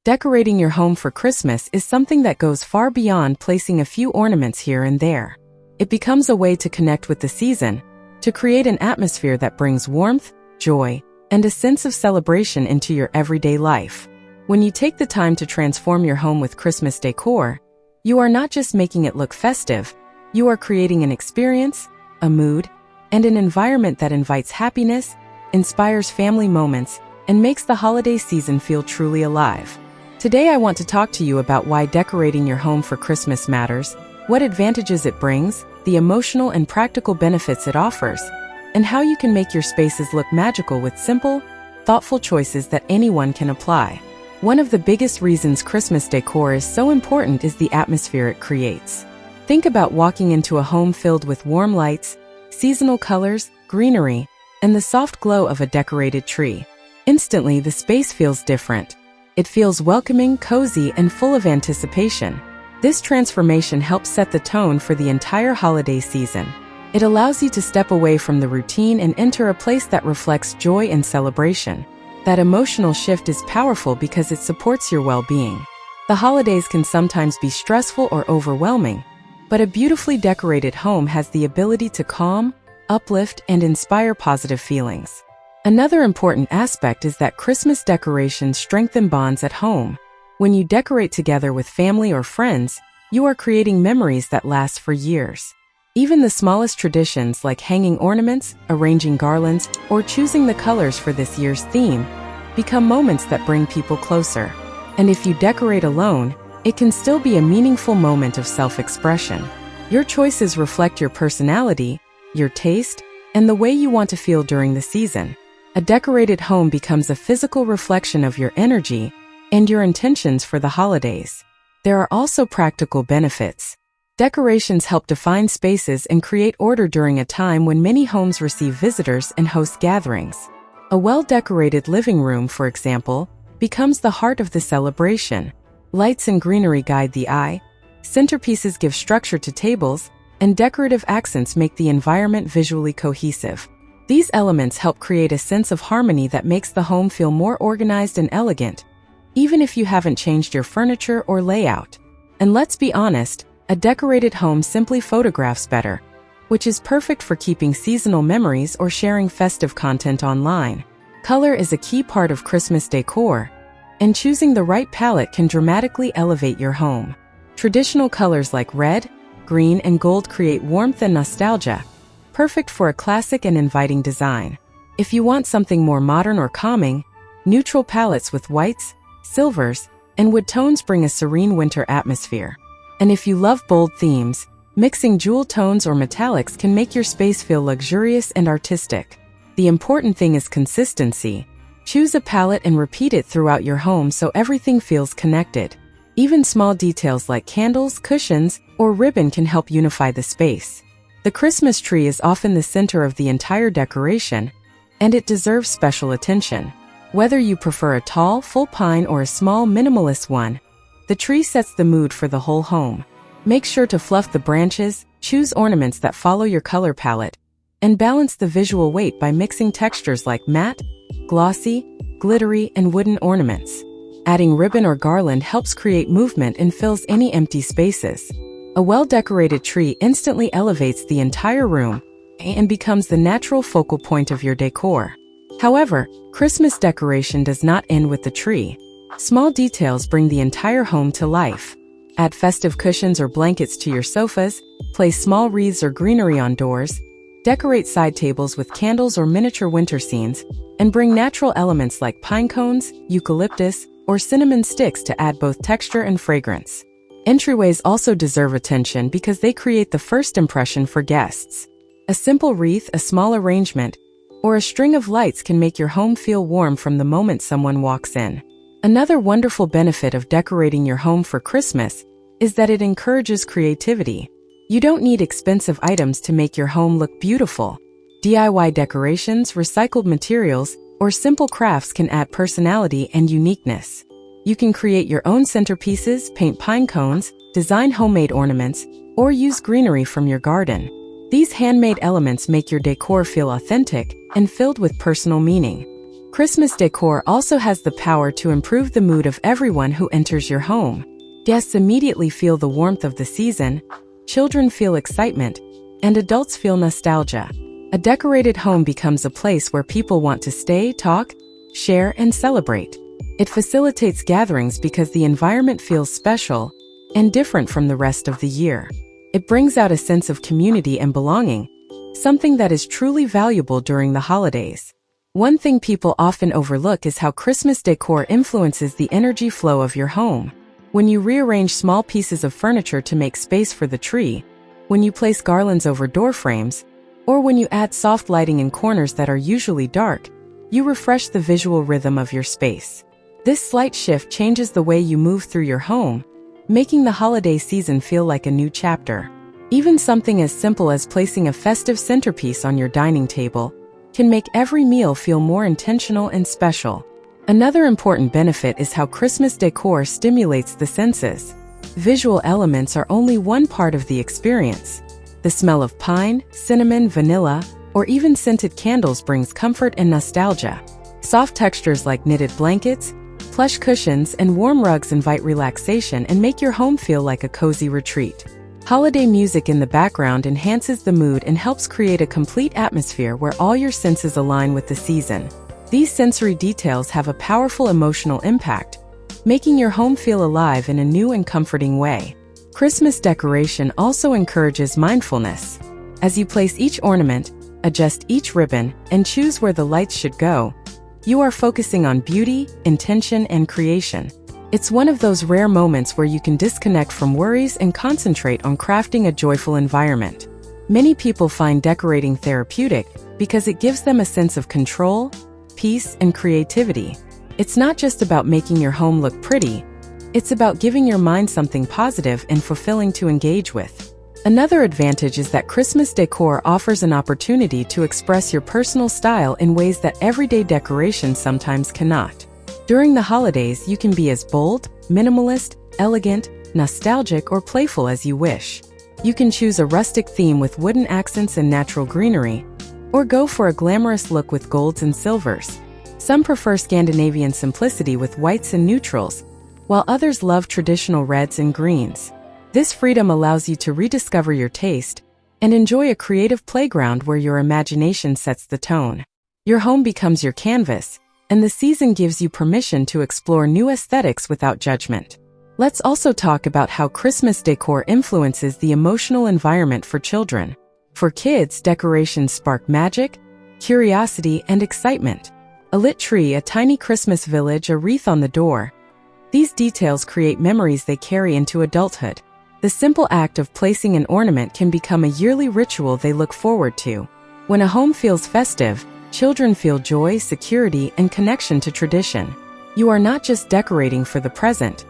Decorating your home for Christmas is something that goes far beyond placing a few ornaments here and there. It becomes a way to connect with the season, to create an atmosphere that brings warmth, joy, and a sense of celebration into your everyday life. When you take the time to transform your home with Christmas decor, you are not just making it look festive, you are creating an experience, a mood, and an environment that invites happiness, inspires family moments, and makes the holiday season feel truly alive. Today I want to talk to you about why decorating your home for Christmas matters, what advantages it brings, the emotional and practical benefits it offers, and how you can make your spaces look magical with simple, thoughtful choices that anyone can apply. One of the biggest reasons Christmas decor is so important is the atmosphere it creates. Think about walking into a home filled with warm lights, seasonal colors, greenery, and the soft glow of a decorated tree. Instantly, the space feels different. It feels welcoming, cozy, and full of anticipation. This transformation helps set the tone for the entire holiday season. It allows you to step away from the routine and enter a place that reflects joy and celebration. That emotional shift is powerful because it supports your well-being. The holidays can sometimes be stressful or overwhelming, but a beautifully decorated home has the ability to calm, uplift, and inspire positive feelings. Another important aspect is that Christmas decorations strengthen bonds at home. When you decorate together with family or friends, you are creating memories that last for years. Even the smallest traditions like hanging ornaments, arranging garlands, or choosing the colors for this year's theme become moments that bring people closer. And if you decorate alone, it can still be a meaningful moment of self-expression. Your choices reflect your personality, your taste, and the way you want to feel during the season. A decorated home becomes a physical reflection of your energy and your intentions for the holidays. There are also practical benefits. Decorations help define spaces and create order during a time when many homes receive visitors and host gatherings. A well-decorated living room, for example, becomes the heart of the celebration. Lights and greenery guide the eye, centerpieces give structure to tables, and decorative accents make the environment visually cohesive. These elements help create a sense of harmony that makes the home feel more organized and elegant, even if you haven't changed your furniture or layout. And let's be honest, a decorated home simply photographs better, which is perfect for keeping seasonal memories or sharing festive content online. Color is a key part of Christmas decor, and choosing the right palette can dramatically elevate your home. Traditional colors like red, green, and gold create warmth and nostalgia, perfect for a classic and inviting design. If you want something more modern or calming, neutral palettes with whites, silvers, and wood tones bring a serene winter atmosphere. And if you love bold themes, mixing jewel tones or metallics can make your space feel luxurious and artistic. The important thing is consistency. Choose a palette and repeat it throughout your home so everything feels connected. Even small details like candles, cushions, or ribbon can help unify the space. The Christmas tree is often the center of the entire decoration, and it deserves special attention. Whether you prefer a tall, full pine or a small, minimalist one, the tree sets the mood for the whole home. Make sure to fluff the branches, choose ornaments that follow your color palette, and balance the visual weight by mixing textures like matte, glossy, glittery, and wooden ornaments. Adding ribbon or garland helps create movement and fills any empty spaces. A well-decorated tree instantly elevates the entire room and becomes the natural focal point of your decor. However, Christmas decoration does not end with the tree. Small details bring the entire home to life. Add festive cushions or blankets to your sofas, place small wreaths or greenery on doors, decorate side tables with candles or miniature winter scenes, and bring natural elements like pine cones, eucalyptus, or cinnamon sticks to add both texture and fragrance. Entryways also deserve attention because they create the first impression for guests. A simple wreath, a small arrangement, or a string of lights can make your home feel warm from the moment someone walks in. Another wonderful benefit of decorating your home for Christmas is that it encourages creativity. You don't need expensive items to make your home look beautiful. DIY decorations, recycled materials, or simple crafts can add personality and uniqueness. You can create your own centerpieces, paint pine cones, design homemade ornaments, or use greenery from your garden. These handmade elements make your decor feel authentic and filled with personal meaning. Christmas decor also has the power to improve the mood of everyone who enters your home. Guests immediately feel the warmth of the season, children feel excitement, and adults feel nostalgia. A decorated home becomes a place where people want to stay, talk, share, and celebrate. It facilitates gatherings because the environment feels special and different from the rest of the year. It brings out a sense of community and belonging, something that is truly valuable during the holidays. One thing people often overlook is how Christmas decor influences the energy flow of your home. When you rearrange small pieces of furniture to make space for the tree, when you place garlands over door frames, or when you add soft lighting in corners that are usually dark, you refresh the visual rhythm of your space. This slight shift changes the way you move through your home, making the holiday season feel like a new chapter. Even something as simple as placing a festive centerpiece on your dining table can make every meal feel more intentional and special. Another important benefit is how Christmas decor stimulates the senses. Visual elements are only one part of the experience. The smell of pine, cinnamon, vanilla, or even scented candles brings comfort and nostalgia. Soft textures like knitted blankets, plush cushions, and warm rugs invite relaxation and make your home feel like a cozy retreat. Holiday music in the background enhances the mood and helps create a complete atmosphere where all your senses align with the season. These sensory details have a powerful emotional impact, making your home feel alive in a new and comforting way. Christmas decoration also encourages mindfulness. As you place each ornament, adjust each ribbon, and choose where the lights should go, you are focusing on beauty, intention, and creation. It's one of those rare moments where you can disconnect from worries and concentrate on crafting a joyful environment. Many people find decorating therapeutic because it gives them a sense of control, peace, and creativity. It's not just about making your home look pretty, it's about giving your mind something positive and fulfilling to engage with. Another advantage is that Christmas decor offers an opportunity to express your personal style in ways that everyday decoration sometimes cannot. During the holidays, you can be as bold, minimalist, elegant, nostalgic, or playful as you wish. You can choose a rustic theme with wooden accents and natural greenery, or go for a glamorous look with golds and silvers. Some prefer Scandinavian simplicity with whites and neutrals, while others love traditional reds and greens. This freedom allows you to rediscover your taste and enjoy a creative playground where your imagination sets the tone. Your home becomes your canvas, and the season gives you permission to explore new aesthetics without judgment. Let's also talk about how Christmas decor influences the emotional environment for children. For kids, decorations spark magic, curiosity, and excitement. A lit tree, a tiny Christmas village, a wreath on the door. These details create memories they carry into adulthood. The simple act of placing an ornament can become a yearly ritual they look forward to. When a home feels festive, children feel joy, security, and connection to tradition. You are not just decorating for the present.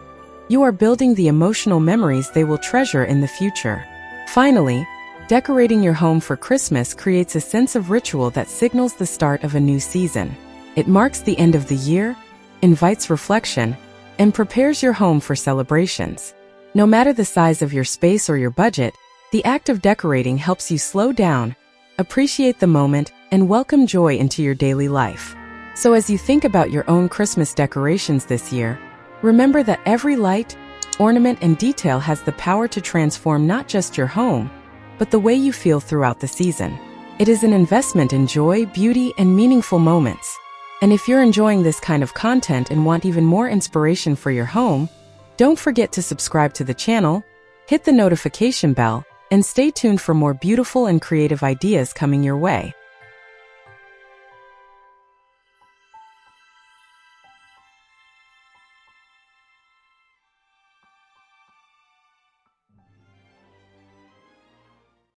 You are building the emotional memories they will treasure in the future. Finally, decorating your home for Christmas creates a sense of ritual that signals the start of a new season. It marks the end of the year, invites reflection, and prepares your home for celebrations. No matter the size of your space or your budget, the act of decorating helps you slow down, appreciate the moment, and welcome joy into your daily life. So as you think about your own Christmas decorations this year, remember that every light, ornament, and detail has the power to transform not just your home, but the way you feel throughout the season. It is an investment in joy, beauty, and meaningful moments. And if you're enjoying this kind of content and want even more inspiration for your home, don't forget to subscribe to the channel, hit the notification bell, and stay tuned for more beautiful and creative ideas coming your way.